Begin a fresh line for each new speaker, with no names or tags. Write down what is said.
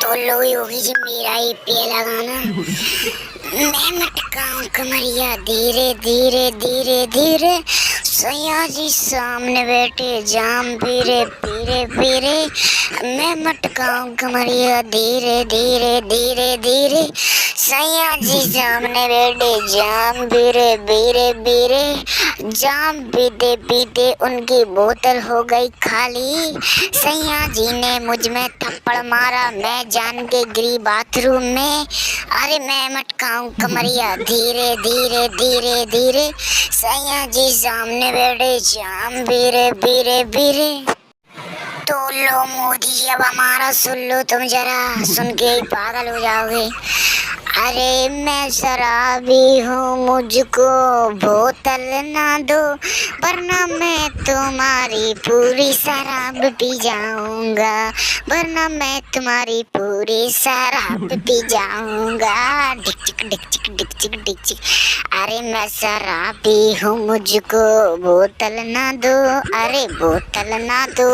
तो लो योगी जी मेरा ही पहला गाना। मैं मटकाऊं कमरिया धीरे धीरे धीरे धीरे, सैया जी सामने बैठे जाम पीरे पीरे पीरे। मैं मटकाऊं कमरिया धीरे धीरे धीरे धीरे, सैया जी सामने बैठे जाम पीरे पीरे पीरे। जाम पीते पीते उनकी बोतल हो गई खाली, सैया जी ने मुझ में थप्पड़ मारा, मैं जान के गिरी बाथरूम में। अरे मैं मटकाऊं कमरिया धीरे धीरे धीरे धीरे, सैया जी सामने बैठे जाम पीरे पीरे पीरे। तो लो मोदी जी अब हमारा सुन लो, तुम जरा सुन के ही पागल हो जाओगे। अरे मैं शराबी हूँ, मुझको बोतल ना दो, वरना मैं तुम्हारी पूरी शराब पी जाऊंगा, वरना मैं तुम्हारी पूरी शराब पी जाऊंगा। डिक चिक डिक चिक डिक चिक डिक चिक। अरे मैं शराबी हूँ, मुझको बोतल ना दो, अरे बोतल ना दो।